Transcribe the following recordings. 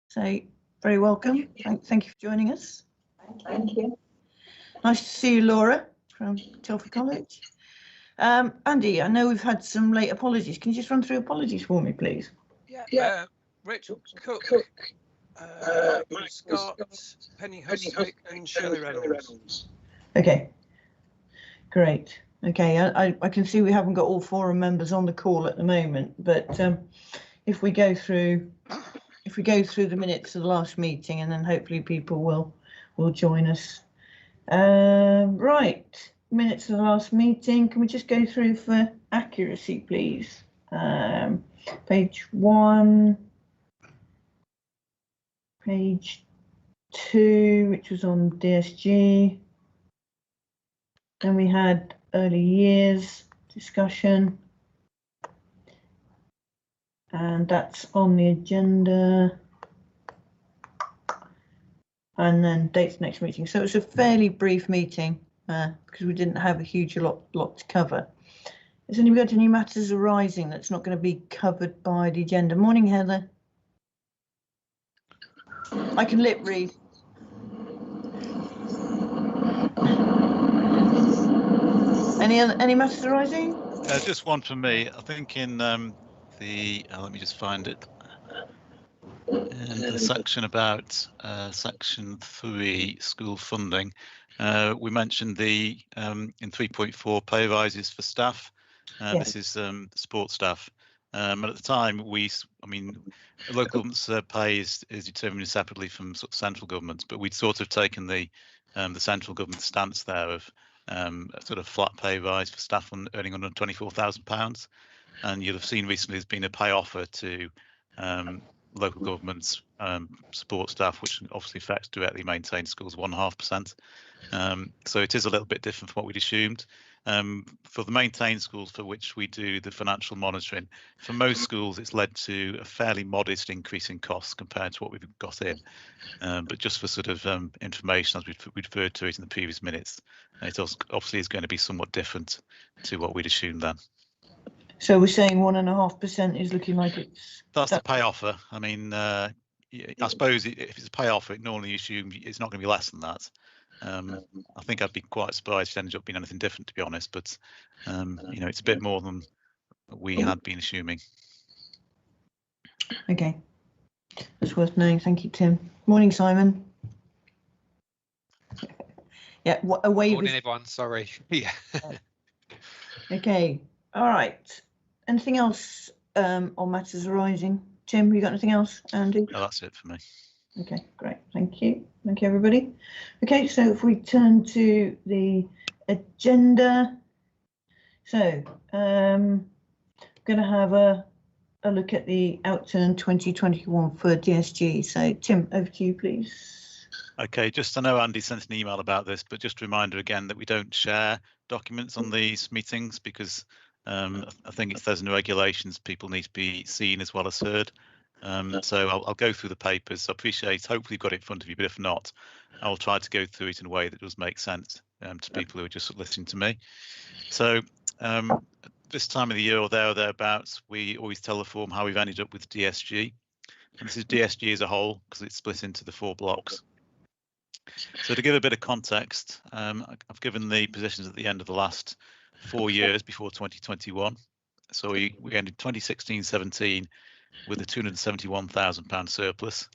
So very welcome. Thank you for joining us. Thank you. Nice to see you, Laura, from Telford College. Andy, I know we've had some late apologies. Can you just run through apologies for me, please? Yeah. Rachel Cook, Michael Scott, Penny Hustwick and Shirley Reynolds. Okay, great. Okay, I can see we haven't got all forum members on the call at the moment, but if we go through the minutes of the last meeting, and then hopefully people will join us. Right, minutes of the last meeting. Can we just go through for accuracy, please? Page 1, page 2, which was on DSG. Then we had early years discussion, and that's on the agenda. And then dates next meeting. So it's a fairly brief meeting because we didn't have a huge lot to cover. Has anybody got any matters arising that's not going to be covered by the agenda? Morning, Heather. I can lip read. Any matters arising? Just one for me. I think in let me just find it. In the section about section 3 school funding, we mentioned the in 3.4 pay rises for staff. This is support staff. And at the time, local government's pay is determined separately from sort of central government, but we'd sort of taken the central government stance there of a sort of flat pay rise for staff earning under £24,000. And you'll have seen recently there's been a pay offer to local government's support staff, which obviously affects directly maintained schools 1.5%. So it is a little bit different from what we'd assumed. For the maintained schools for which we do the financial monitoring, for most schools it's led to a fairly modest increase in costs compared to what we've got in. But just for sort of information, as we referred to it in the previous minutes, it obviously is going to be somewhat different to what we'd assumed then. So we're saying 1.5% is looking like it's... That's the pay offer. I mean, I suppose if it's a pay offer, it normally assumes it's not going to be less than that. I think I'd be quite surprised if it ended up being anything different, to be honest. But it's a bit more than we had been assuming. Okay, that's worth knowing. Thank you, Tim. Morning, Simon. Yeah, away. Morning, everyone. Sorry. Yeah. Okay. All right. Anything else on matters arising? Tim, you got anything else? Andy? No, that's it for me. Okay, great. Thank you. Thank you, everybody. Okay, so if we turn to the agenda. So I'm going to have a look at the outturn 2021 for DSG. So Tim, over to you, please. Okay, I know Andy sent an email about this, but just a reminder again that we don't share documents on these meetings because I think there's no regulations. People need to be seen as well as heard. So I'll go through the papers. I appreciate, hopefully you've got it in front of you, but if not, I'll try to go through it in a way that does make sense to people who are just listening to me. So this time of the year or thereabouts, we always tell the forum how we've ended up with DSG. And this is DSG as a whole because it's split into the 4 blocks. So to give a bit of context, I've given the positions at the end of the last 4 years before 2021. So we ended 2016-17 with a £271,000 surplus.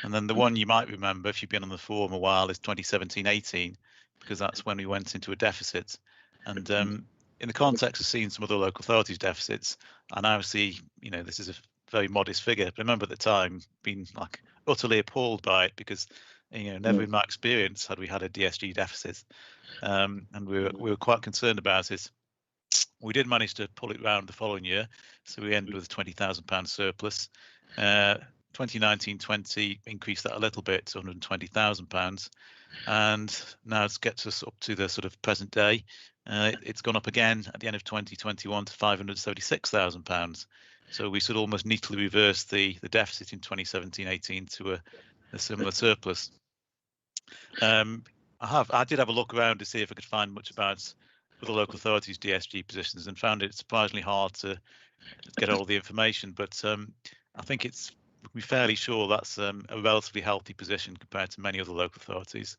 And then the one you might remember, if you've been on the forum a while, is 2017-18, because that's when we went into a deficit. And in the context of seeing some other local authorities' deficits, I now see, this is a very modest figure. But I remember at the time being like utterly appalled by it because, never in my experience had we had a DSG deficit. And we were quite concerned about it. We did manage to pull it round the following year, so we ended with a £20,000 surplus. 2019-20 increased that a little bit to £120,000, and now it gets us up to the sort of present day. It's gone up again at the end of 2021 to £576,000. So we sort of almost neatly reversed the deficit in 2017-18 to a similar surplus. I did have a look around to see if I could find much about other local authorities' DSG positions and found it surprisingly hard to get all the information. But I think it's we're fairly sure that's a relatively healthy position compared to many other local authorities,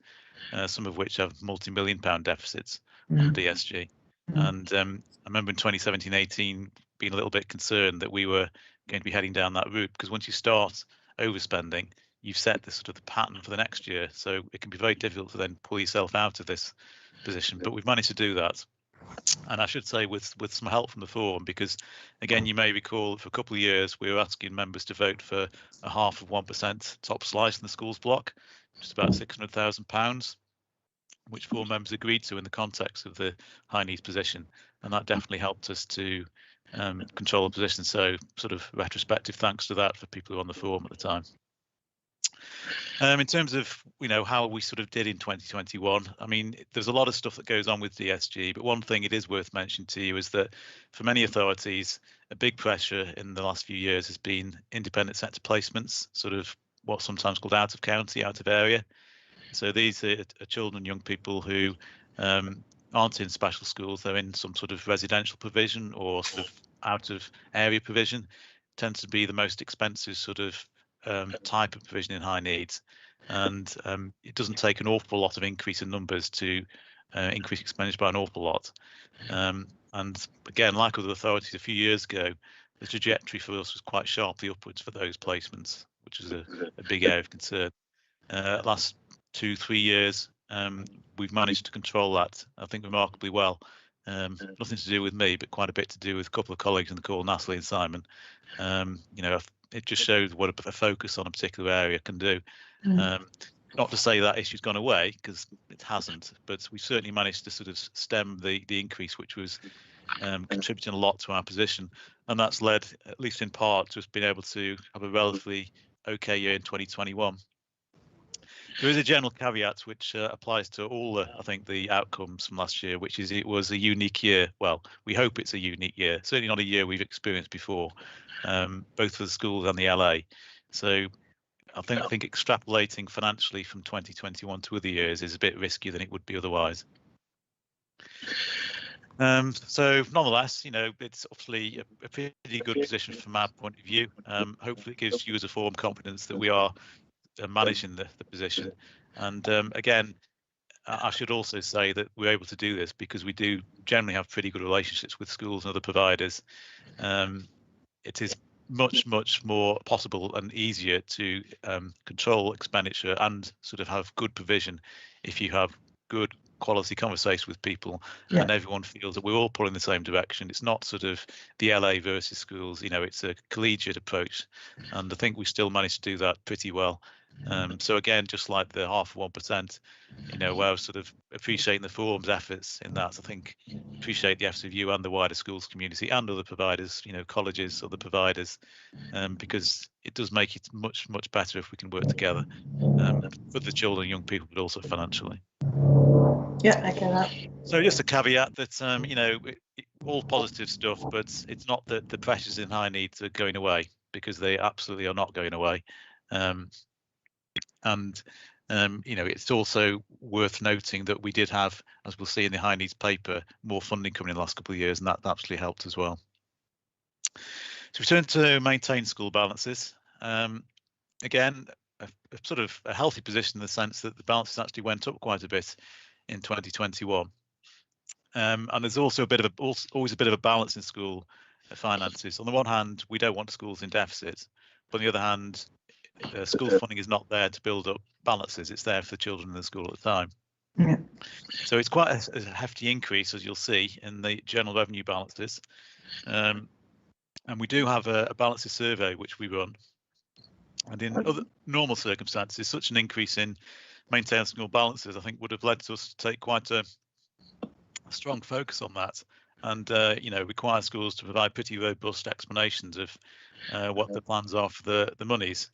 some of which have multi-million-pound deficits on DSG. And I remember in 2017-18 being a little bit concerned that we were going to be heading down that route, because once you start overspending, you've set the sort of the pattern for the next year. So it can be very difficult to then pull yourself out of this position. But we've managed to do that. And I should say with some help from the forum, because again, you may recall for a couple of years we were asking members to vote for a 0.5% top slice in the schools block, just about £600,000, which forum members agreed to in the context of the high needs position, and that definitely helped us to control the position. So sort of retrospective thanks to that for people who were on the forum at the time. In terms of, how we sort of did in 2021, I mean, there's a lot of stuff that goes on with DSG, but one thing it is worth mentioning to you is that for many authorities, a big pressure in the last few years has been independent sector placements, sort of what's sometimes called out of county, out of area. So these are children and young people who aren't in special schools, they're in some sort of residential provision or sort of out of area provision. Tends to be the most expensive sort of type of provision in high needs, and it doesn't take an awful lot of increase in numbers to increase expenditure by an awful lot. And again, like other authorities a few years ago, the trajectory for us was quite sharply upwards for those placements, which is a big area of concern. Last 2-3 years, we've managed to control that, I think, remarkably well. Nothing to do with me, but quite a bit to do with a couple of colleagues in the call, Natalie and Simon. It just shows what a focus on a particular area can do. Not to say that issue's gone away, because it hasn't, but we certainly managed to sort of stem the increase, which was contributing a lot to our position, and that's led, at least in part, to us being able to have a relatively okay year in 2021. There is a general caveat which applies to all the outcomes from last year, which is it was a unique year. Well, we hope it's a unique year, certainly not a year we've experienced before, both for the schools and the LA. So I think extrapolating financially from 2021 to other years is a bit riskier than it would be otherwise. So nonetheless, it's obviously a pretty good position from our point of view. Hopefully it gives you as a forum confidence that we are managing the position. And again, I should also say that we're able to do this because we do generally have pretty good relationships with schools and other providers. It is much more possible and easier to control expenditure and sort of have good provision if you have good quality conversation with people, and everyone feels that we're all pulling the same direction. It's not sort of the LA versus schools, it's a collegiate approach, and I think we still managed to do that pretty well. So again, just like the 0.5%, where I was sort of appreciating the forum's efforts in that, I think appreciate the efforts of you and the wider schools community and other providers, colleges, other providers, because it does make it much better if we can work together for the children and young people, but also financially. Yeah, I get that. So just a caveat that all positive stuff, but it's not that the pressures in high needs are going away, because they absolutely are not going away. It's also worth noting that we did have, as we'll see in the high needs paper, more funding coming in the last couple of years, and that absolutely helped as well. So we turn to maintain school balances. Again, a sort of a healthy position in the sense that the balances actually went up quite a bit in 2021. And there's also always a bit of a balance in school finances. On the one hand, we don't want schools in deficit, but on the other hand, school funding is not there to build up balances. It's there for the children in the school at the time. Yeah. So it's quite a hefty increase, as you'll see, in the general revenue balances. And we do have a balances survey which we run. And in other normal circumstances, such an increase in maintained school balances, I think, would have led to us to take quite a strong focus on that, and require schools to provide pretty robust explanations of what the plans are for the monies.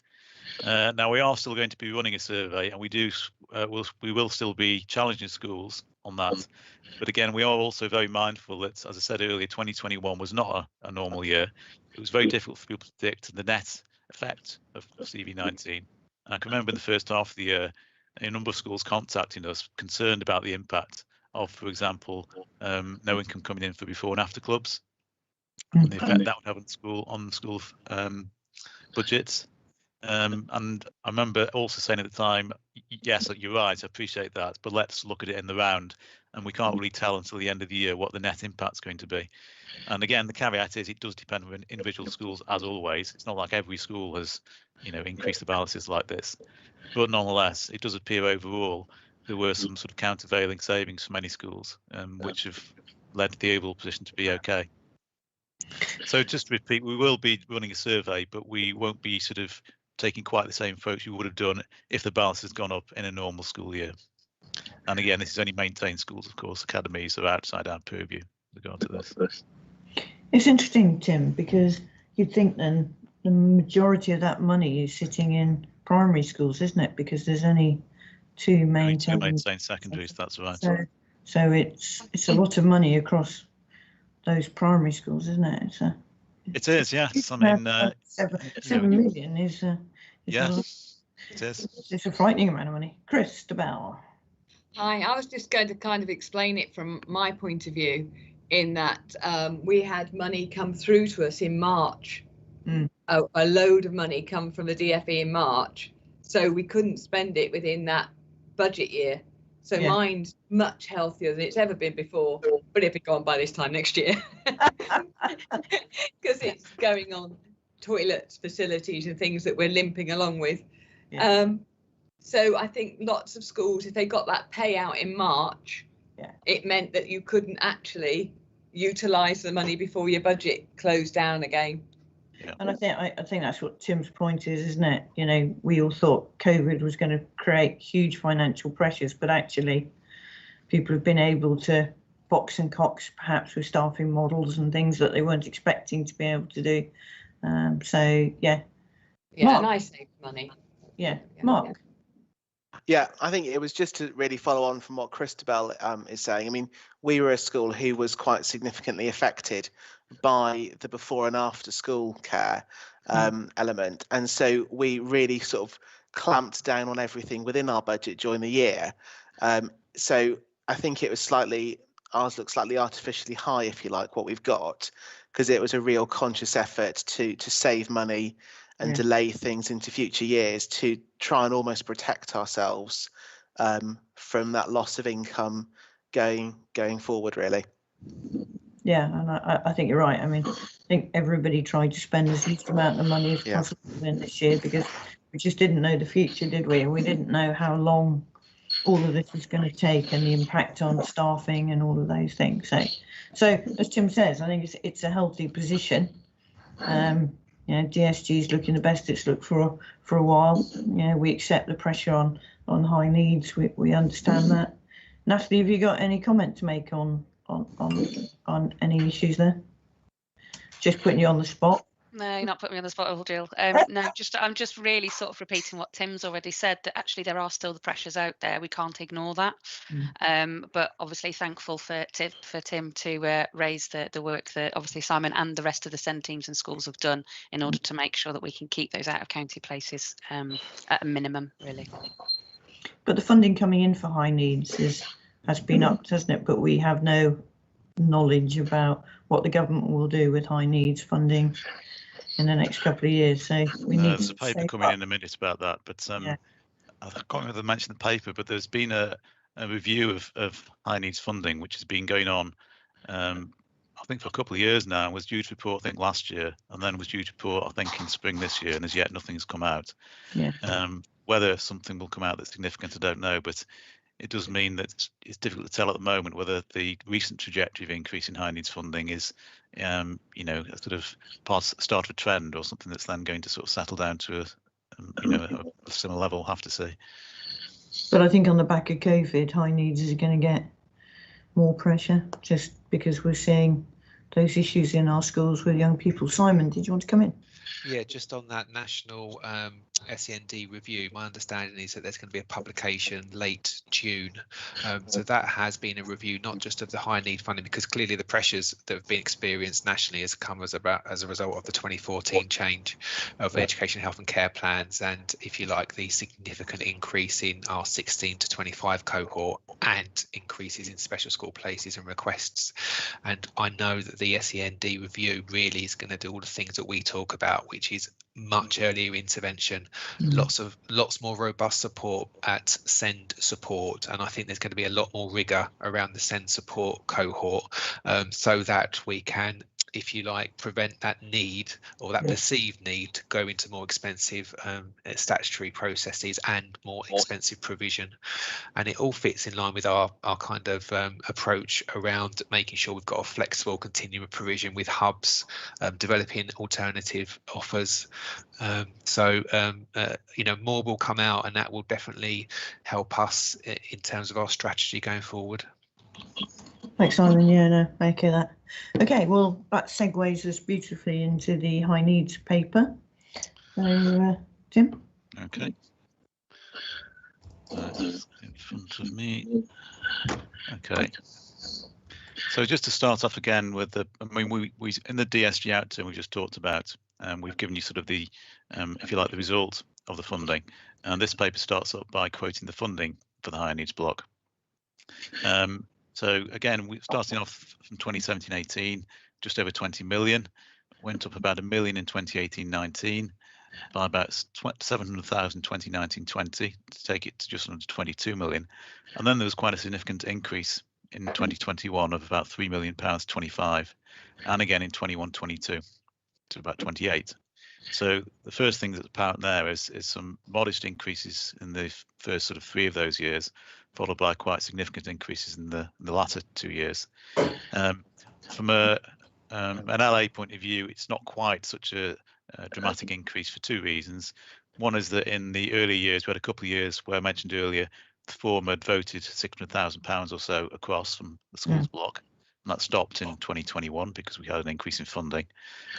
Now we are still going to be running a survey, and we will still be challenging schools on that. But again, we are also very mindful that, as I said earlier, 2021 was not a normal year. It was very difficult for people to predict the net effect of CV19. And I can remember in the first half of the year, a number of schools contacting us concerned about the impact of, for example, no income coming in for before and after clubs, and the effect that would have on the school budgets. And I remember also saying at the time, yes, you're right, I appreciate that, but let's look at it in the round. And we can't really tell until the end of the year what the net impact's going to be. And again, the caveat is it does depend on individual schools, as always. It's not like every school has, increased the balances like this. But nonetheless, it does appear overall there were some sort of countervailing savings for many schools, which have led the overall position to be okay. So just to repeat, we will be running a survey, but we won't be sort of taking quite the same approach we would have done if the balance has gone up in a normal school year. And again, this is only maintained schools, of course. Academies are outside our purview with regard to this. It's interesting, Tim, because you'd think then the majority of that money is sitting in primary schools, isn't it? Because there's only two maintained secondaries, that's right. So it's a lot of money across those primary schools, isn't it? It is, yes. I mean, 7 million is yes, it is. It's a frightening amount of money. Chris DeBell. Hi, I was just going to kind of explain it from my point of view, in that we had money come through to us in March, a load of money come from the DFE in March, so we couldn't spend it within that budget year. So mine's much healthier than it's ever been before, but it'll be gone by this time next year because it's going on toilets, facilities and things that we're limping along with. So I think lots of schools, if they got that payout in March, it meant that you couldn't actually utilise the money before your budget closed down again. And I think that's what Tim's point is, isn't it? We all thought COVID was going to create huge financial pressures, but actually people have been able to box and cox perhaps with staffing models and things that they weren't expecting to be able to do. Mark. And I saved money. Mark. Yeah, I think it was just to really follow on from what Christabel is saying. I mean, we were a school who was quite significantly affected by the before and after school care element. And so we really sort of clamped down on everything within our budget during the year. So I think it was ours looked slightly artificially high, if you like, what we've got, because it was a real conscious effort to save money and delay things into future years to try and almost protect ourselves from that loss of income going forward, really. Yeah, and I think you're right. I mean, I think everybody tried to spend as least amount of money as possible in this year because we just didn't know the future, did we? And we didn't know how long all of this was going to take and the impact on staffing and all of those things. So as Tim says, I think it's a healthy position. DSG is looking the best it's looked for a while. We accept the pressure on high needs. We understand that. Natalie, have you got any comment to make on any issues there? Just putting you on the spot. No, you're not putting me on the spot, Jill. No, I'm just really sort of repeating what Tim's already said, that actually there are still the pressures out there. We can't ignore that. But obviously thankful for Tim to raise the work that obviously Simon and the rest of the Scnd teams and schools have done in order to make sure that we can keep those out of county places at a minimum, really. But the funding coming in for high needs has been upped, hasn't it? But we have no knowledge about what the government will do with high needs funding in the next couple of years. So there's a paper coming in a minute about that, but I can't remember if I mentioned the paper, but there's been a review of high needs funding which has been going on I think for a couple of years now, and was due to report I think last year, and then was due to report I think in spring this year, and as yet nothing's come out. Whether something will come out that's significant, I don't know, but it does mean that it's difficult to tell at the moment whether the recent trajectory of increase in high needs funding is, a sort of start of a trend or something that's then going to sort of settle down to a similar level. We'll have to see. But I think on the back of COVID, high needs is going to get more pressure just because we're seeing those issues in our schools with young people. Simon, did you want to come in? Yeah, just on that national SEND review, my understanding is that there's going to be a publication late June. So that has been a review not just of the high need funding, because clearly the pressures that have been experienced nationally has come as a result of the 2014 change of education, health and care plans, and if you like, the significant increase in our 16 to 25 cohort and increases in special school places and requests. And I know that the SEND review really is going to do all the things that we talk about about, which is much earlier intervention, lots more robust support at Scnd support, and I think there's going to be a lot more rigor around the Scnd support cohort, so that we can, if you like, prevent that need or that perceived need to go into more expensive statutory processes and more expensive provision. And it all fits in line with our kind of approach around making sure we've got a flexible continuum of provision with hubs, developing alternative offers. You know, more will come out, and that will definitely help us in terms of our strategy going forward. Thanks, Simon. Yeah, no, I echo that. Okay, well, that segues us beautifully into the high needs paper. So, Tim? Okay. That's in front of me. Okay. So just to start off again with the, I mean, we in the DSG outturn we just talked about, we've given you sort of the, if you like, the result of the funding. And this paper starts up by quoting the funding for the higher needs block. So again, we're starting off from 2017-18, just over 20 million, went up about 1 million in 2018-19, by about 700,000 2019-20 to take it to just under 22 million. And then there was quite a significant increase in 2021 of about £3 million 25, and again in 21-22 to about 28. So the first thing that's apparent there is some modest increases in the first sort of 3 of those years, followed by quite significant increases in the latter 2 years. From an LA point of view, it's not quite such a dramatic increase for 2 reasons. One is that in the early years, we had a couple of years where I mentioned earlier, the Forum had voted £600,000 or so across from the schools block, and that stopped in 2021 because we had an increase in funding.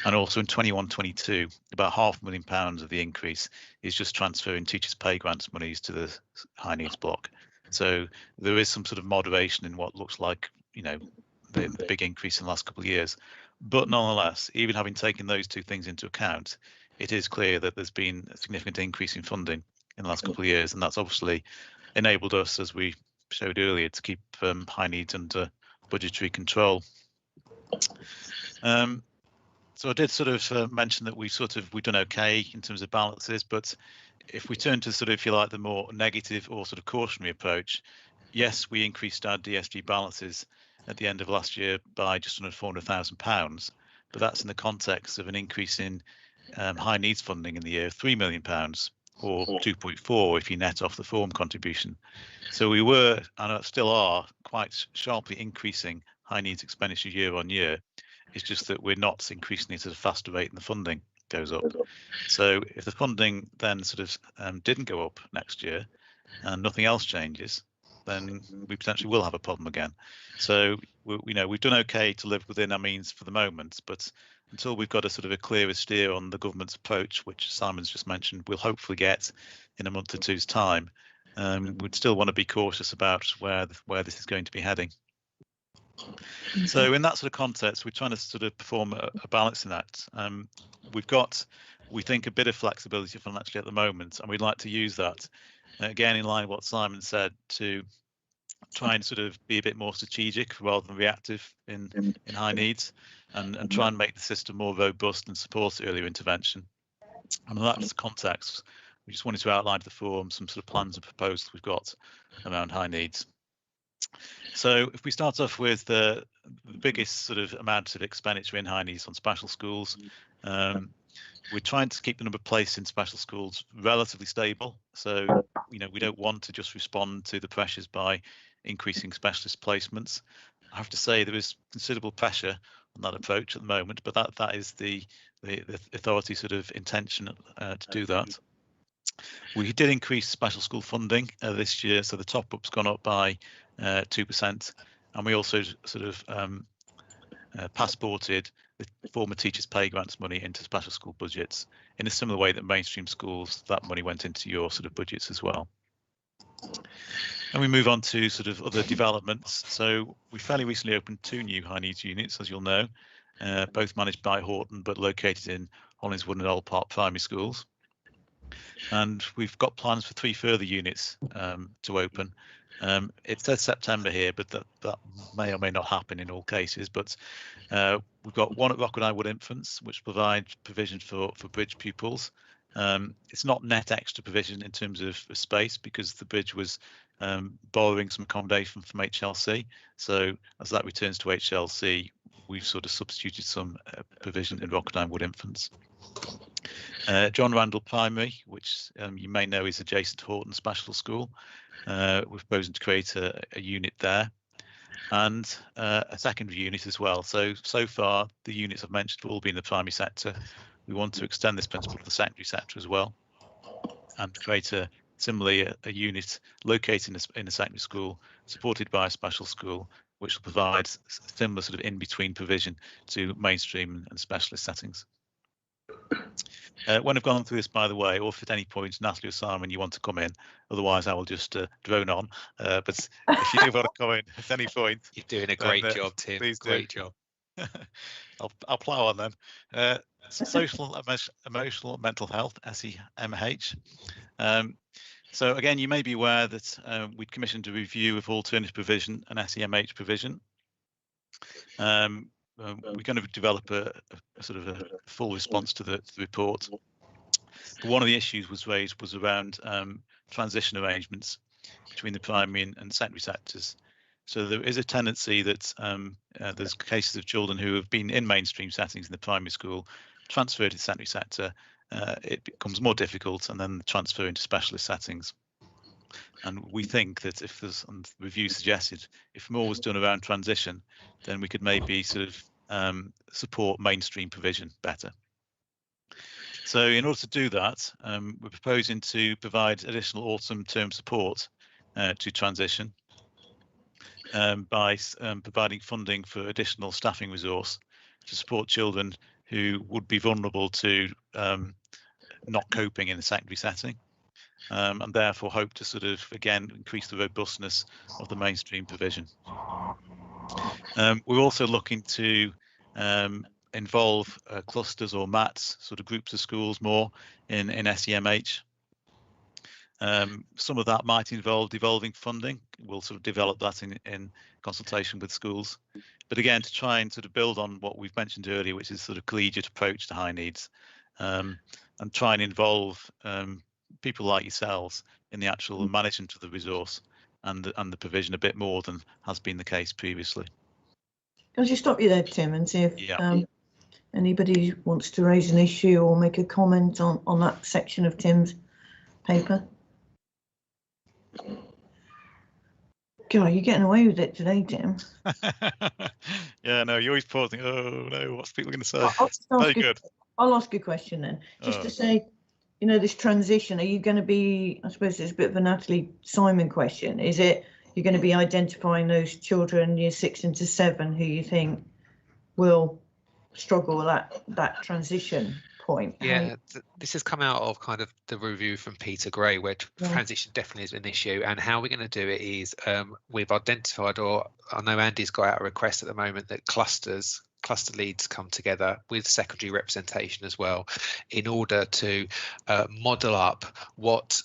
And also in 21-22, about £500,000 of the increase is just transferring teachers' pay grants monies to the high needs block. So there is some sort of moderation in what looks like, you know, the big increase in the last couple of years. But nonetheless, even having taken those 2 things into account, it is clear that there's been a significant increase in funding in the last couple of years, and that's obviously enabled us, as we showed earlier, to keep high needs under budgetary control. So I did sort of mention that we've done okay in terms of balances, but if we turn to sort of, if you like, the more negative or sort of cautionary approach, yes, we increased our DSG balances at the end of last year by just under £400,000, but that's in the context of an increase in high needs funding in the year of £3 million, or 2.4 if you net off the Forum contribution. So we were, and still are, quite sharply increasing high needs expenditure year on year. It's just that we're not increasing it at a faster rate than the funding goes up. So if the funding then sort of didn't go up next year and nothing else changes, then we potentially will have a problem again. So we've done okay to live within our means for the moment, but until we've got a sort of a clearer steer on the government's approach, which Simon's just mentioned, we'll hopefully get in a month or two's time, we'd still want to be cautious about where this is going to be heading. So in that sort of context, we're trying to sort of perform a balance in that. We've got, we think, a bit of flexibility financially at the moment, and we'd like to use that, again, in line with what Simon said, to try and sort of be a bit more strategic rather than reactive in high needs, and try and make the system more robust and support earlier intervention. And in that context, we just wanted to outline to the forum some sort of plans and proposals we've got around high needs. So if we start off with the biggest sort of amount of expenditure in high needs on special schools, we're trying to keep the number of places in special schools relatively stable. So, we don't want to just respond to the pressures by increasing specialist placements. I have to say there is considerable pressure on that approach at the moment, but that is the authority sort of intention to do that. We did increase special school funding this year, so the top up's gone up by 2%, and we also sort of passported the former teachers' pay grants money into special school budgets in a similar way that mainstream schools, that money went into your sort of budgets as well. And we move on to sort of other developments. So we fairly recently opened 2 new high needs units, as you'll know, both managed by Horton but located in Hollingswood and Old Park primary schools. And we've got plans for 3 further units to open. It says September here, but that may or may not happen in all cases. But we've got one at Rockwood Wood Infants, which provides provision for bridge pupils. It's not net extra provision in terms of space, because the bridge was borrowing some accommodation from HLC. So as that returns to HLC, we've sort of substituted some provision in Rockwood Wood Infants. John Randall Primary, which you may know is adjacent to Horton Special School. We're proposing to create a unit there, and a secondary unit as well. So far, the units I've mentioned have all been in the primary sector. We want to extend this principle to the secondary sector as well, and create similarly a unit located in a secondary school, supported by a special school, which will provide similar sort of in-between provision to mainstream and specialist settings. When I've gone through this, by the way, or if at any point, Natalie or Simon, you want to come in, otherwise I will just drone on. But if you do want to come in at any point, you're doing a great job, Tim. Please great do. job. I'll plough on then. Social, emotional, mental health, SEMH. So again, you may be aware that we'd commissioned a review of alternative provision and SEMH provision. We're going to develop a sort of a full response to the report. But one of the issues was raised was around transition arrangements between the primary and secondary sectors. So there is a tendency that there's cases of children who have been in mainstream settings in the primary school, transferred to the secondary sector. It becomes more difficult, and then transfer into specialist settings. And we think that if there's, and the review suggested, if more was done around transition, then we could maybe sort of support mainstream provision better. So in order to do that, we're proposing to provide additional autumn term support to transition by providing funding for additional staffing resource to support children who would be vulnerable to not coping in a secondary setting. And therefore hope to sort of, again, increase the robustness of the mainstream provision. We're also looking to involve clusters or MATs, sort of groups of schools more in SEMH. Some of that might involve devolving funding. We'll sort of develop that in consultation with schools. But again, to try and sort of build on what we've mentioned earlier, which is sort of collegiate approach to high needs, and try and involve people like yourselves in the actual management of the resource and the provision a bit more than has been the case previously. Can I just stop you there, Tim, and see if anybody wants to raise an issue or make a comment on that section of Tim's paper? God, you're getting away with it today, Tim. Yeah, no, you're always pausing. Oh no, what's people going to say? Very good. I'll ask a question then, just to say, you know, this transition, are you going to be, I suppose it's a bit of a Natalie Simon question, is it you're going to be identifying those children year 6 into 7 who you think will struggle at that transition point? Yeah, this has come out of kind of the review from Peter Gray, where transition definitely is an issue, and how we're going to do it is we've identified, or I know Andy's got out a request at the moment that cluster leads come together with secondary representation as well, in order to model up what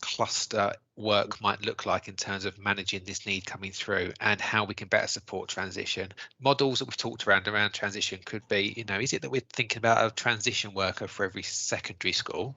cluster work might look like in terms of managing this need coming through and how we can better support transition. Models that we've talked around transition could be, you know, is it that we're thinking about a transition worker for every secondary school?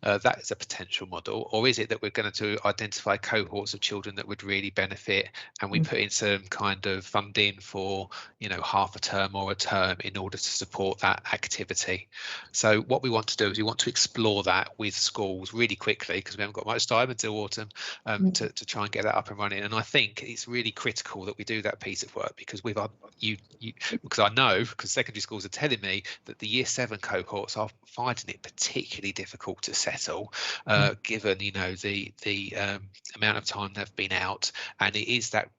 That is a potential model. Or is it that we're going to identify cohorts of children that would really benefit, and we put in some kind of funding for, you know, half a term or a term in order to support that activity? So what we want to do is we want to explore that with schools really quickly, because we haven't got much time until autumn, to try and get that up and running. And I think it's really critical that we do that piece of work, because we've because I know, because secondary schools are telling me that the year 7 cohorts are finding it particularly difficult to settle, given, you know, the amount of time they've been out, and it is that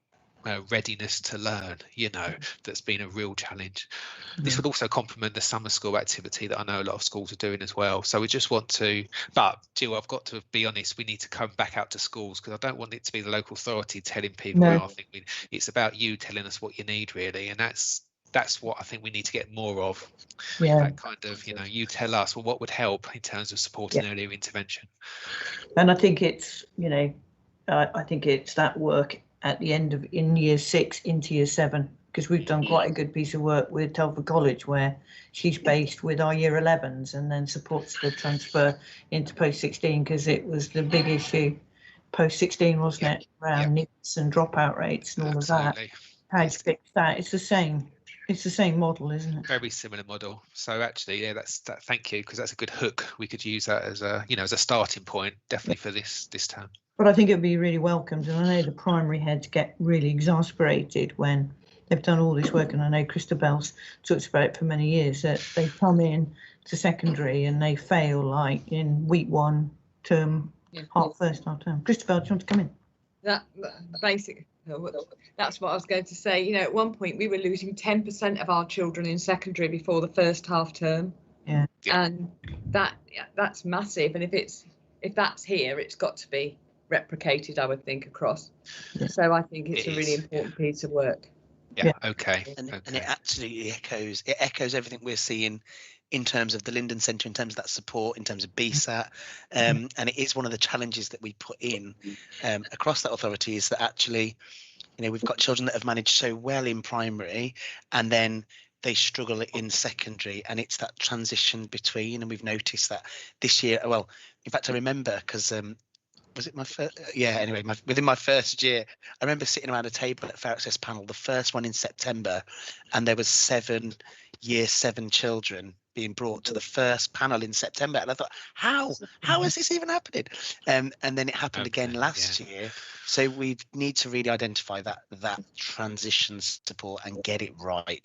readiness to learn, you know, that's been a real challenge. This would also complement the summer school activity that I know a lot of schools are doing as well. So we just want to, but Jill, I've got to be honest, we need to come back out to schools, because I don't want it to be the local authority telling people. I think it's about you telling us what you need, really, and that's what I think we need to get more of. That kind of, you know, you tell us, well, what would help in terms of supporting earlier intervention. And I think it's, you know, I think it's that work at the end of in year 6 into year 7, because we've done quite a good piece of work with Telford College where she's based with our year 11s and then supports the transfer into post 16, because it was the big issue post 16, wasn't it, around NEETs and dropout rates and all of that. How to fix that? It's the same model, isn't it? Very similar model. So actually, yeah, thank you, because that's a good hook. We could use that as a, as a starting point, definitely for this term. But I think it'd be really welcomed, and I know the primary heads get really exasperated when they've done all this work, and I know Christabel's talked about it for many years, that they come in to secondary and they fail like in week 1 term, first half term. Christabel, do you want to come in? That's what I was going to say. At one point we were losing 10% of our children in secondary before the first half term. Yeah. And that's massive. And if that's here, it's got to be replicated, I would think, across. Yeah. So I think it's a really important piece of work. Yeah. Okay. And it absolutely echoes everything we're seeing in terms of the Linden Centre, in terms of that support, in terms of BSAT, and it is one of the challenges that we put in across that authority, is that actually, we've got children that have managed so well in primary and then they struggle in secondary, and it's that transition between, and we've noticed that this year. Well, in fact, I remember, because was it my first? Yeah, anyway, within my first year, I remember sitting around a table at Fair Access Panel, the first one in September, and there was 7 year 7 children being brought to the first panel in September, and I thought, how is this even happening? And then it happened again last year. So we need to really identify that transition support and get it right,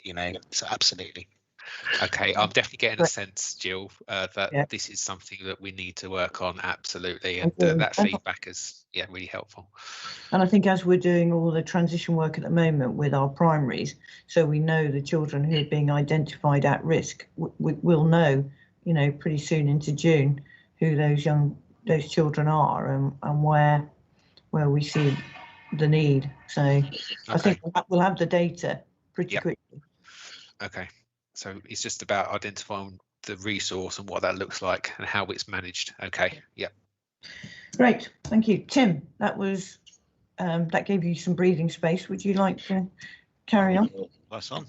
So absolutely. Okay, I'm definitely getting a sense, Jill, that this is something that we need to work on, absolutely, and that feedback is really helpful. And I think as we're doing all the transition work at the moment with our primaries, so we know the children who are being identified at risk, we'll know, pretty soon into June, who those children are and where we see the need. So I think we'll have the data pretty quickly. Okay. So it's just about identifying the resource and what that looks like and how it's managed. Okay. Yeah. Great. Thank you, Tim. That was that gave you some breathing space. Would you like to carry on? Pass on.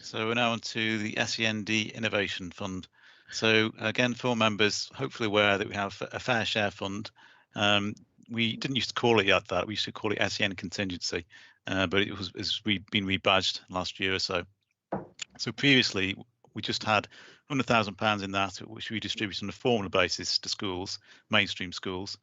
So we're now on to the Scnd Innovation Fund. So again, for members, hopefully aware that we have a fair share fund. We didn't used to call it that. We used to call it SEN Contingency, but it's been rebadged last year or so. So previously, we just had £100,000 in that, which we distributed on a formula basis to schools, mainstream schools.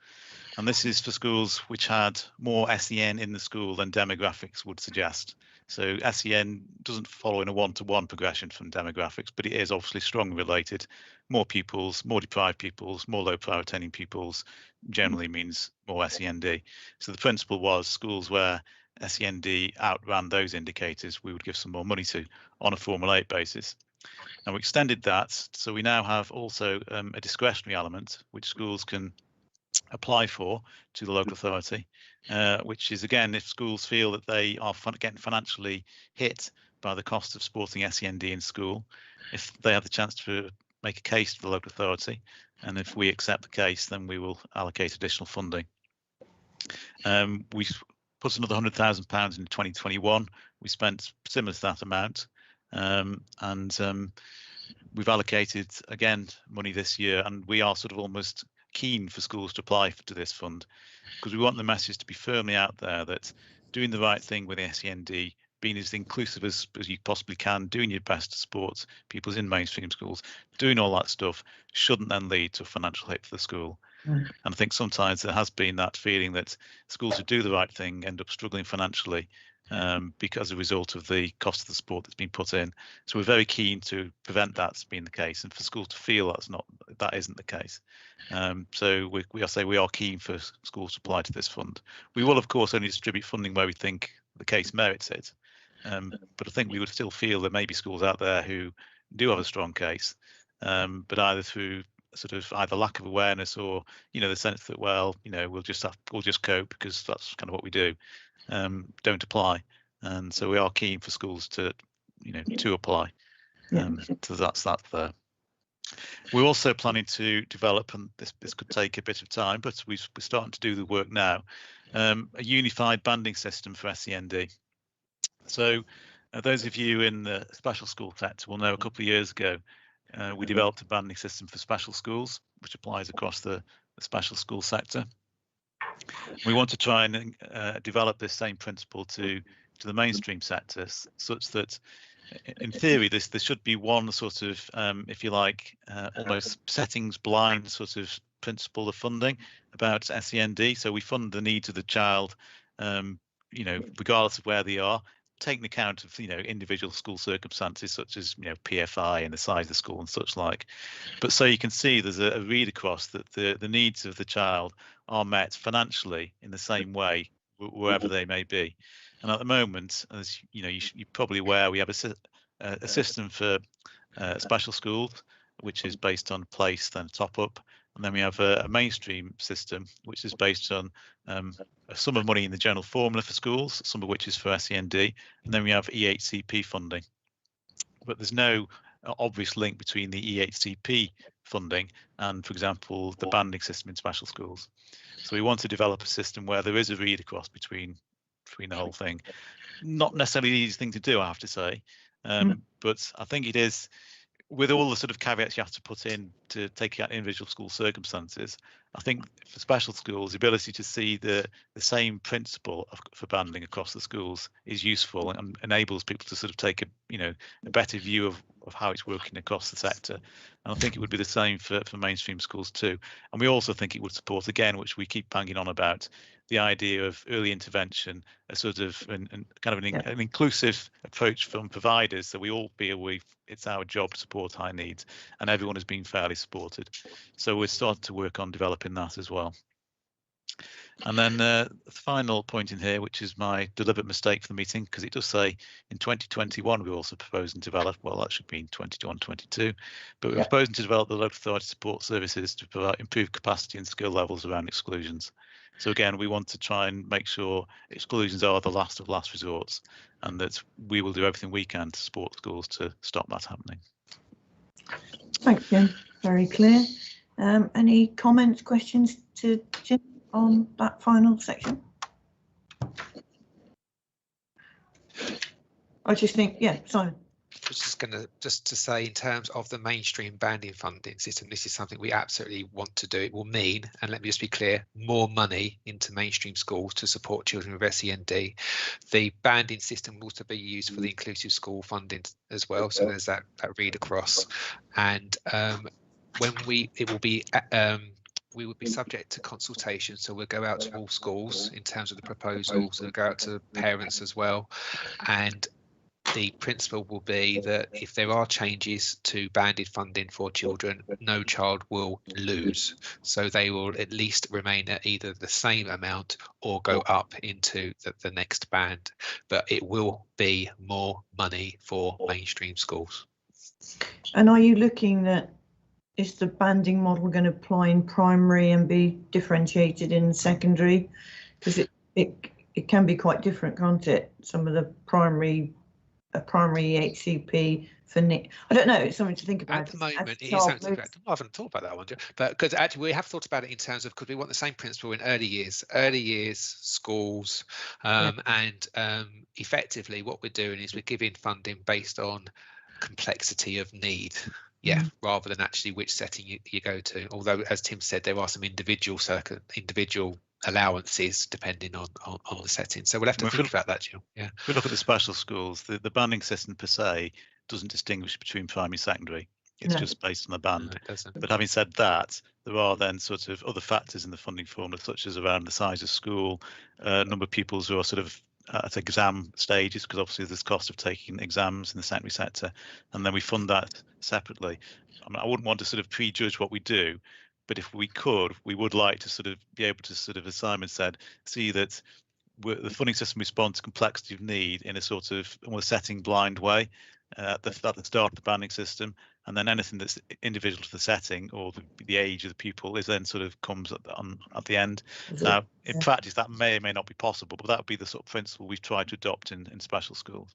And this is for schools which had more SEN in the school than demographics would suggest. So SEN doesn't follow in a one-to-one progression from demographics, but it is obviously strongly related. More pupils, more deprived pupils, more low power attaining pupils generally means more SEND. So the principle was schools where SEND outran those indicators, we would give some more money to on a Formula 8 basis. And we extended that, so we now have also a discretionary element which schools can apply for to the local authority, which is, again, if schools feel that they are getting financially hit by the cost of supporting SEND in school, if they have the chance to make a case to the local authority, and if we accept the case, then we will allocate additional funding. We put another £100,000 in 2021. We spent similar to that amount, and we've allocated again money this year, and we are sort of almost keen for schools to apply to this fund, because we want the message to be firmly out there that doing the right thing with SEND, being as inclusive as you possibly can, doing your best to support people in mainstream schools, doing all that stuff shouldn't then lead to a financial hit for the school. And I think sometimes there has been that feeling that schools who do the right thing end up struggling financially because as a result of the cost of the support that's been put in. So we're very keen to prevent that being the case, and for schools to feel that isn't the case. So we are keen for schools to apply to this fund. We will, of course, only distribute funding where we think the case merits it. But I think we would still feel there may be schools out there who do have a strong case, but either through sort of either lack of awareness or the sense that, well, we'll just cope because that's kind of what we do, don't apply. And so we are keen for schools to to apply. So that's that there. We're also planning to develop, and this could take a bit of time, but we're starting to do the work now, a unified banding system for SEND. So those of you in the special school sector will know a couple of years ago, we developed a banding system for special schools, which applies across the special school sector. We want to try and develop this same principle to the mainstream sector, such that in theory there should be one sort of, if you like, almost settings blind sort of principle of funding about SEND. So we fund the needs of the child, you know, regardless of where they are, taking account of, you know, individual school circumstances such as, you know, PFI and the size of the school and such like. But so you can see there's a read across that the needs of the child are met financially in the same way wherever they may be. And at the moment, as you know, you're probably aware, we have a system for special schools, which is based on place, then top up. And then we have a mainstream system, which is based on a sum of money in the general formula for schools, some of which is for SEND. And then we have EHCP funding. But there's no obvious link between the EHCP funding and, for example, the banding system in special schools. So we want to develop a system where there is a read across between the whole thing. Not necessarily the easiest thing to do, I have to say, but I think it is, with all the sort of caveats you have to put in to take out individual school circumstances. I think for special schools, the ability to see the same principle for banding across the schools is useful and enables people to sort of take a better view of how it's working across the sector. And I think it would be the same for mainstream schools too. And we also think it would support, again, which we keep banging on about, the idea of early intervention, a sort of an inclusive approach from providers, so we all feel it's our job to support high needs, and everyone has been fairly supported. So we're starting to work on developing that as well. And then the final point in here, which is my deliberate mistake for the meeting, because it does say in 2021 we're also proposing to develop, well, that should be in 2021-22, but we're proposing to develop the local authority support services to provide improved capacity and skill levels around exclusions. So again, we want to try and make sure exclusions are the last of last resorts, and that we will do everything we can to support schools to stop that happening. Thanks, Jim. Very clear. Any comments, questions to Jim on that final section? I just think, yeah, Simon. I was just going to say, in terms of the mainstream banding funding system, this is something we absolutely want to do. It will mean, and let me just be clear, more money into mainstream schools to support children with SEND. The banding system will also be used for the inclusive school funding as well. So there's that read across, and we will be subject to consultation. So we'll go out to all schools in terms of the proposal. So we'll go out to parents as well, and the principle will be that if there are changes to banded funding for children, no child will lose. So they will at least remain at either the same amount or go up into the next band. But it will be more money for mainstream schools. And are you looking at, is the banding model going to apply in primary and be differentiated in secondary? Because it can be quite different, can't it? Some of the primary HCP for Nick. I don't know, it's something to think about. At the moment, it is something to think about. I haven't thought about that one, but because actually we have thought about it in terms of, because we want the same principle in early years schools, and effectively what we're doing is we're giving funding based on complexity of need. Rather than actually which setting you go to. Although, as Tim said, there are some individual allowances depending on the setting. So we'll have to think about that, Jill. Yeah. If we look at the special schools, the banding system per se doesn't distinguish between primary and secondary. It's just based on the band. No, it doesn't. But having said that, there are then sort of other factors in the funding formula, such as around the size of school, number of pupils who are sort of at exam stages, because obviously there's cost of taking exams in the secondary sector, and then we fund that separately. I mean, I wouldn't want to sort of prejudge what we do, but if we could, we would like to sort of be able to sort of, as Simon said, see that the funding system responds to complexity of need in a sort of almost setting blind way at the start of the banding system, and then anything that's individual to the setting or the age of the pupil is then sort of comes at the end. Now, in practice, that may or may not be possible, but that would be the sort of principle we've tried to adopt in special schools.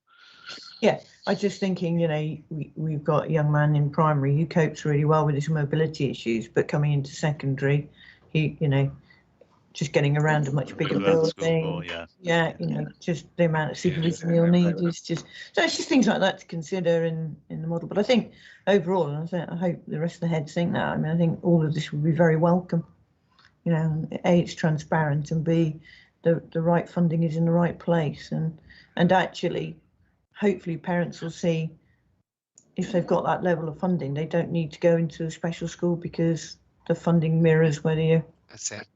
Yeah, I was just thinking, you know, we've got a young man in primary who copes really well with his mobility issues, but coming into secondary, he, you know, just getting around a much bigger building. Yeah, you know, just the amount of supervision you'll need is just, so it's just things like that to consider in the model. But I think overall, and I hope the rest of the heads think that, I mean, I think all of this will be very welcome. You know, A, it's transparent, and B, the right funding is in the right place, and actually, hopefully parents will see if they've got that level of funding, they don't need to go into a special school because the funding mirrors whether you. That's it.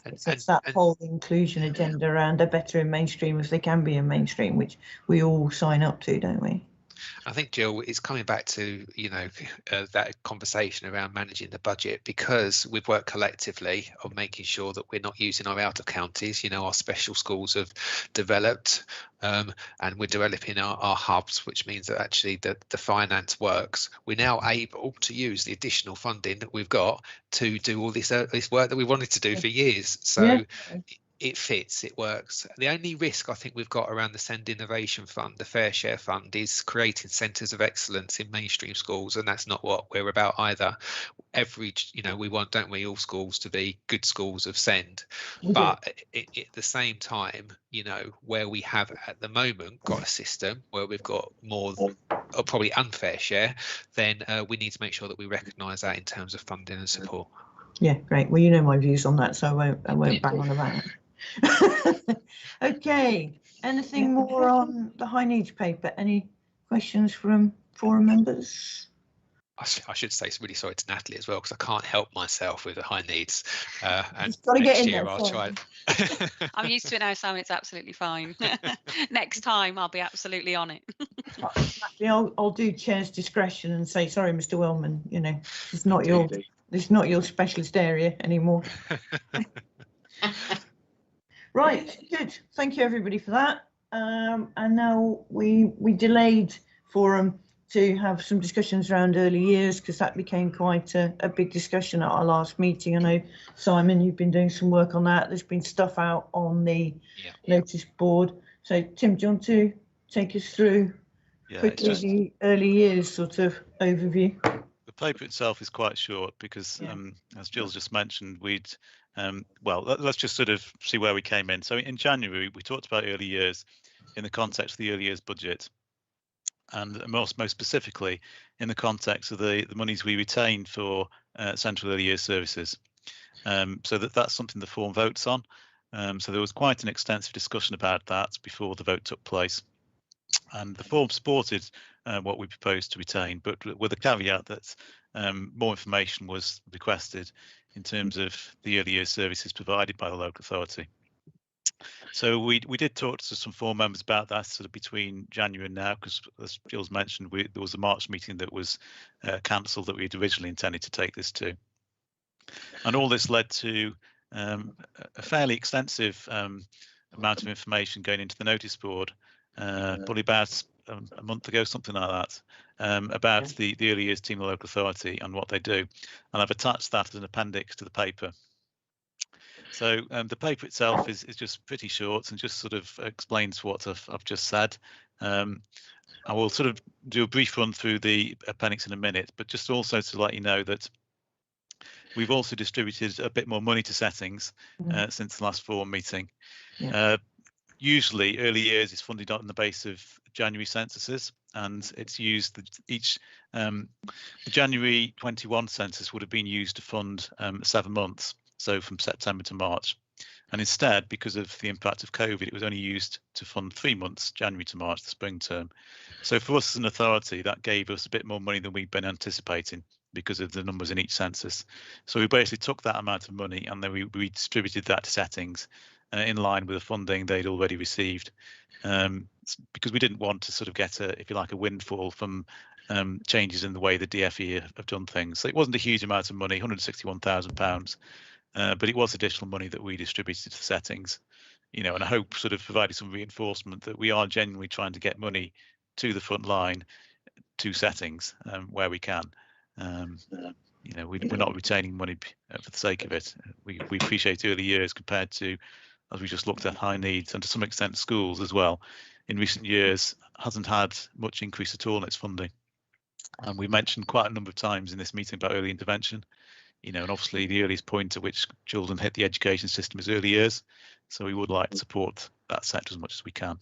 It's that whole inclusion agenda around they're better in mainstream if they can be in mainstream, which we all sign up to, don't we? I think, Jill, it's coming back to, you know, that conversation around managing the budget, because we've worked collectively on making sure that we're not using our out of counties. You know, our special schools have developed and we're developing our hubs, which means that actually the finance works. We're now able to use the additional funding that we've got to do all this work that we wanted to do for years. So it fits, it works. The only risk I think we've got around the Scnd Innovation Fund, the Fair Share Fund, is creating centres of excellence in mainstream schools, and that's not what we're about either. You know, we want, don't we, all schools to be good schools of Scnd, but at the same time, you know, where we have at the moment got a system where we've got more or probably unfair share, then we need to make sure that we recognise that in terms of funding and support. Yeah, great. Well, you know my views on that, so I won't bang on about it. Okay, anything more on the high needs paper? Any questions from forum members? I should say really sorry to Natalie as well, because I can't help myself with the high needs. And next year I'll try. I'm used to it now, Sam. It's absolutely fine. Next time I'll be absolutely on it. I'll do chair's discretion and say, sorry, Mr. Wellman, you know, it's not your specialist area anymore. Right, good. Thank you everybody for that. And now we delayed forum to have some discussions around early years, because that became quite a big discussion at our last meeting. I know, Simon, you've been doing some work on that. There's been stuff out on the notice board. So Tim, do you want to take us through quickly the early years sort of overview? The paper itself is quite short because, as Jill's just mentioned, well, let's just sort of see where we came in. So in January, we talked about early years in the context of the early years budget, and most specifically in the context of the monies we retain for central early years services. So that's something the forum votes on. So there was quite an extensive discussion about that before the vote took place. And the forum supported what we proposed to retain, but with a caveat that more information was requested in terms of the early years services provided by the local authority. So we did talk to some forum members about that sort of between January and now, because as Jill's mentioned, there was a March meeting that was cancelled that we had originally intended to take this to. And all this led to a fairly extensive amount of information going into the notice board, probably about a month ago, something like that, about the early years team of the local authority and what they do. And I've attached that as an appendix to the paper. So the paper itself is just pretty short and just sort of explains what I've just said. I will sort of do a brief run through the appendix in a minute, but just also to let you know that we've also distributed a bit more money to settings since the last forum meeting. Usually early years is funded on the base of January censuses, and it's used the January 21 census would have been used to fund 7 months, so from September to March. And instead, because of the impact of COVID, it was only used to fund 3 months, January to March, the spring term. So for us as an authority, that gave us a bit more money than we'd been anticipating because of the numbers in each census. So we basically took that amount of money and then we distributed that to settings in line with the funding they'd already received, because we didn't want to sort of get if you like, a windfall from changes in the way the DFE have done things. So it wasn't a huge amount of money, £161,000, but it was additional money that we distributed to settings, you know, and I hope sort of provided some reinforcement that we are genuinely trying to get money to the front line, 2 settings where we can. You know, we're not retaining money for the sake of it. We appreciate early years compared to, as we just looked at, high needs, and to some extent schools as well. In recent years, hasn't had much increase at all in its funding. And we mentioned quite a number of times in this meeting about early intervention. You know, and obviously the earliest point at which children hit the education system is early years. So we would like to support that sector as much as we can.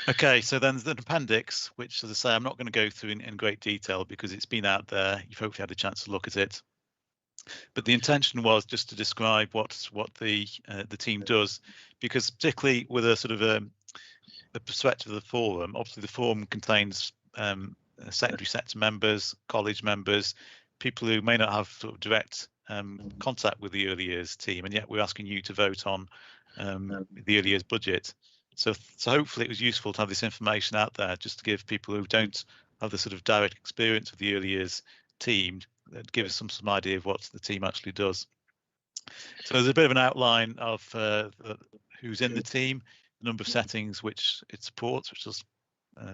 Okay, so then there's an appendix, which, as I say, I'm not going to go through in great detail because it's been out there. You've hopefully had a chance to look at it. But the intention was just to describe what the team does, because particularly with a sort of the perspective of the forum, obviously the forum contains secondary sector members, college members, people who may not have sort of direct contact with the early years team, and yet we're asking you to vote on the early years budget. So hopefully it was useful to have this information out there, just to give people who don't have the sort of direct experience of the early years team, give us some idea of what the team actually does. So there's a bit of an outline of who's in the team, the number of settings which it supports, which is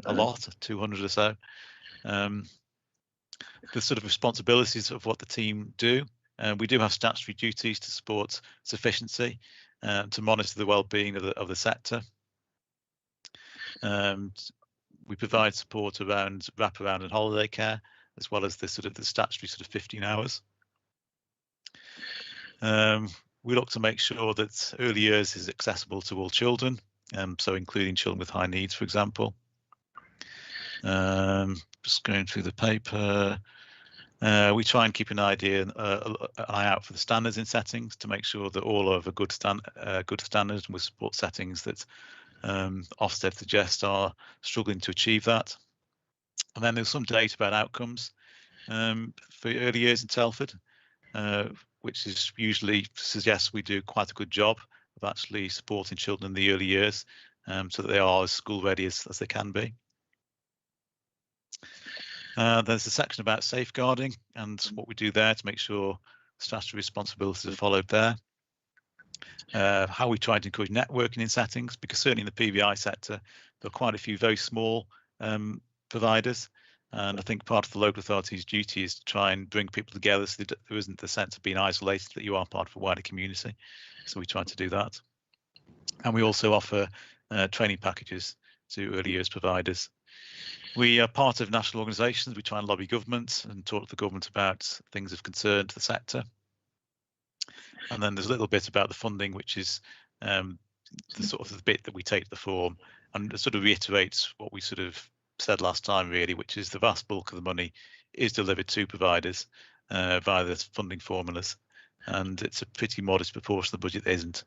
a lot, 200 or so. The sort of responsibilities of what the team do. We do have statutory duties to support sufficiency, to monitor the well-being of the sector. We provide support around wraparound and holiday care, as well as the statutory 15 hours. We look to make sure that early years is accessible to all children, so including children with high needs, for example. Just going through the paper. We try and keep an eye out for the standards in settings to make sure that all of a good standards, and we support settings that Ofsted suggests are struggling to achieve that. And then there's some data about outcomes for early years in Telford, which is usually suggests we do quite a good job of actually supporting children in the early years, so that they are as school ready as they can be. There's a section about safeguarding and what we do there to make sure statutory responsibilities are followed there. How we try to encourage networking in settings, because certainly in the PVI sector, there are quite a few very small providers. And I think part of the local authority's duty is to try and bring people together so that there isn't the sense of being isolated, that you are part of a wider community. So we try to do that. And we also offer training packages to early years providers. We are part of national organisations. We try and lobby government and talk to the government about things of concern to the sector. And then there's a little bit about the funding, which is the bit that we take to the forum, and it sort of reiterates what we sort of said last time, really, which is the vast bulk of the money is delivered to providers via the funding formulas, and it's a pretty modest proportion of the budget that isn't.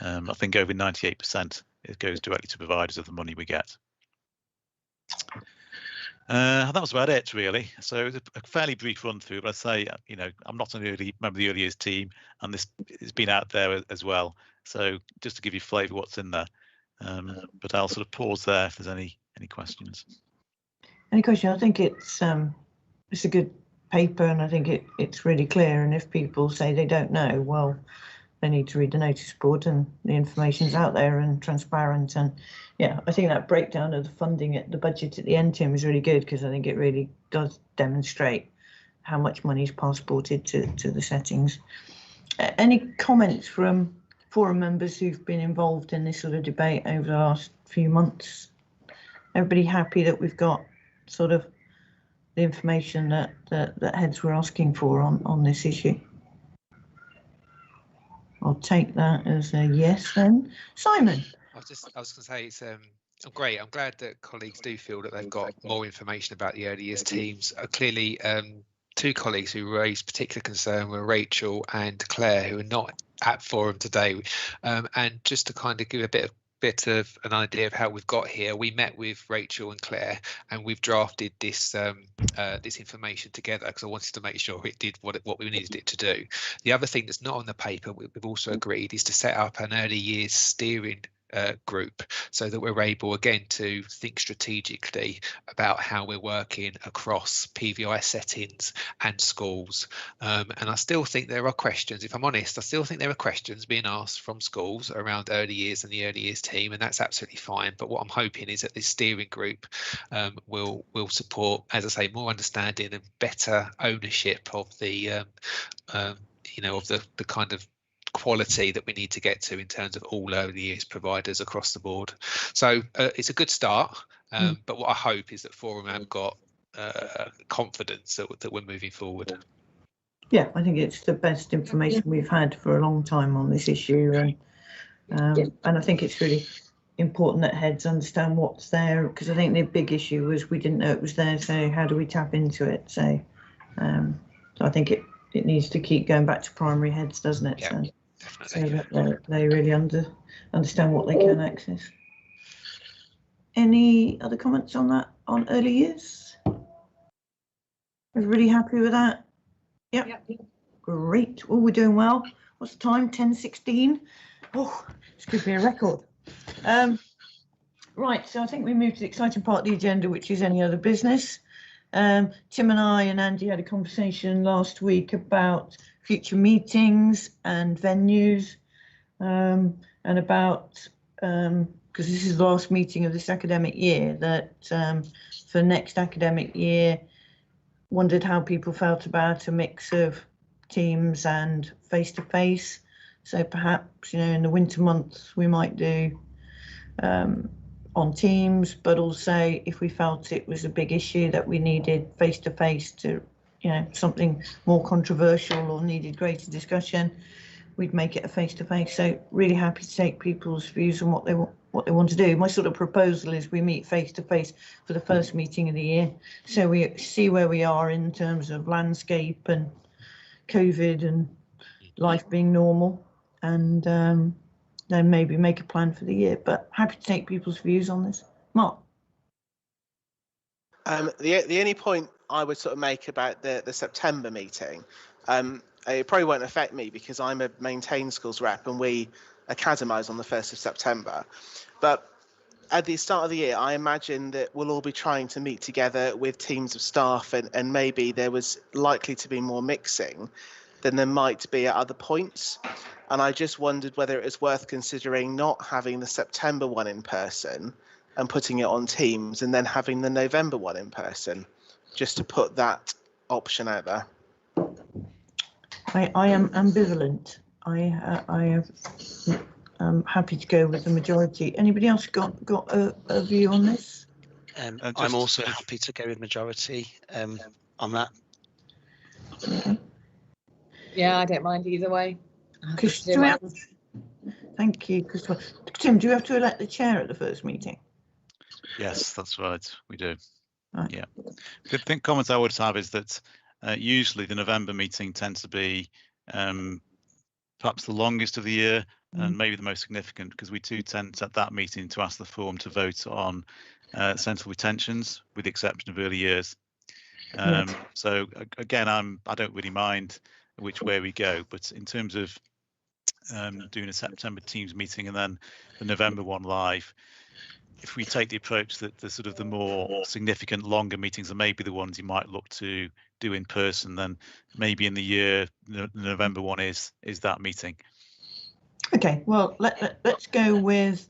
I think over 98% it goes directly to providers of the money we get. That was about it, really. So it was a fairly brief run through, but I say, you know, I'm not an early member of the early years team, and this has been out there as well. So just to give you a flavour of what's in there, but I'll sort of pause there if there's any questions. Any question? I think it's a good paper, and I think it's really clear. And if people say they don't know, well, they need to read the notice board, and the information's out there and transparent. And yeah, I think that breakdown of the funding at the budget at the end, Tim, is really good, because I think it really does demonstrate how much money is passported to the settings. Any comments from forum members who've been involved in this sort of debate over the last few months? Everybody happy that we've got sort of the information that heads were asking for on this issue? I'll take that as a yes then. Simon. I was going to say it's great. I'm glad that colleagues do feel that they've got more information about the early years teams. Clearly, two colleagues who raised particular concern were Rachel and Claire, who are not at forum today. And just to kind of give a bit of an idea of how we've got here, we met with Rachel and Claire, and we've drafted this this information together because I wanted to make sure it did what we needed it to do. The other thing that's not on the paper we've also agreed is to set up an early years steering group, so that we're able again to think strategically about how we're working across PVI settings and schools. And I still think there are questions, if I'm honest, I still think there are questions being asked from schools around early years and the early years team, and that's absolutely fine. But what I'm hoping is that this steering group will support, as I say, more understanding and better ownership of the of the kind of quality that we need to get to in terms of all early years providers across the board. So it's a good start, but what I hope is that Forum have got confidence that we're moving forward. Yeah, I think it's the best information we've had for a long time on this issue, and I think it's really important that heads understand what's there, because I think the big issue was we didn't know it was there, so how do we tap into it? So I think it needs to keep going back to primary heads, doesn't it? Yeah, so that they really understand what they can access. Any other comments on that, on early years? Everybody happy with that? Yep. Great. Oh, we're doing well. What's the time? 10:16. Oh, this could be a record. Right, so I think we moved to the exciting part of the agenda, which is any other business. Tim and I and Andy had a conversation last week about future meetings and venues, and about, because this is the last meeting of this academic year, that for next academic year, wondered how people felt about a mix of Teams and face-to-face. So perhaps, in the winter months, we might do on Teams, but also if we felt it was a big issue that we needed face-to-face to, something more controversial or needed greater discussion, we'd make it a face-to-face. So really happy to take people's views on what they want to do. My sort of proposal is we meet face-to-face for the first meeting of the year, so we see where we are in terms of landscape and COVID and life being normal, and then maybe make a plan for the year. But happy to take people's views on this. Mark? The only point I would sort of make about the September meeting, it probably won't affect me because I'm a maintained schools rep and we academise on the 1st of September. But at the start of the year, I imagine that we'll all be trying to meet together with teams of staff, and maybe there was likely to be more mixing than there might be at other points. And I just wondered whether it was worth considering not having the September one in person and putting it on Teams, and then having the November one in person, just to put that option out there. I am ambivalent. I'm happy to go with the majority. Anybody else got a view on this? I'm also happy to go with majority on that. Okay. Yeah, I don't mind either way. Thank you, Christopher. Tim, do you have to elect the chair at the first meeting? Yes, that's right, we do. Right. Yeah. Good thing comments I would have is that usually the November meeting tends to be perhaps the longest of the year and maybe the most significant, because we do tend at that meeting to ask the forum to vote on central retentions, with the exception of early years. So again, I don't really mind which way we go, but in terms of doing a September Teams meeting and then the November one live, if we take the approach that the sort of the more significant longer meetings are maybe the ones you might look to do in person, then maybe in the year the November one is that meeting. Okay, well, let's go with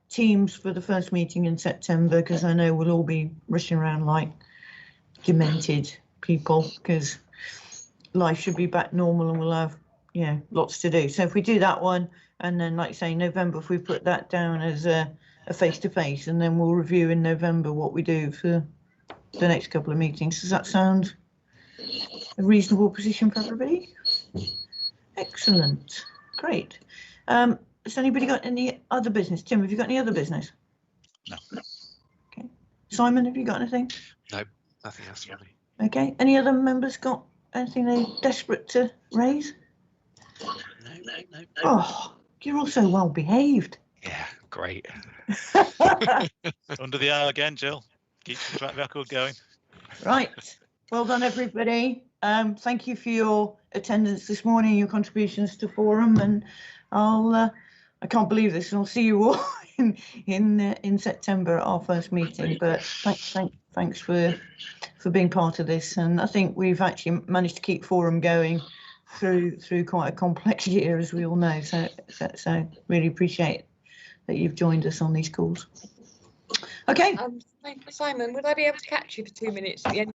Teams for the first meeting in September, because I know we'll all be rushing around like demented people, because life should be back normal and we'll have lots to do. So if we do that one, and then like say November, if we put that down as a face-to-face, and then we'll review in November what we do for the next couple of meetings. Does that sound a reasonable position for everybody? Excellent, great. Has anybody got any other business? Tim, have you got any other business? No. Okay. Simon, have you got anything? No, nothing else really. Okay. Any other members got anything they're desperate to raise? No. Oh, you're all so well behaved. Yeah, great. Under the hour again, Jill. Keep the track record going. Right. Well done, everybody. Thank you for your attendance this morning, your contributions to forum, and I can't believe this, and I'll see you all in September at our first meeting. But thanks for being part of this, and I think we've actually managed to keep forum going through quite a complex year, as we all know. So really appreciate that you've joined us on these calls. Okay. Simon, would I be able to catch you for 2 minutes at the end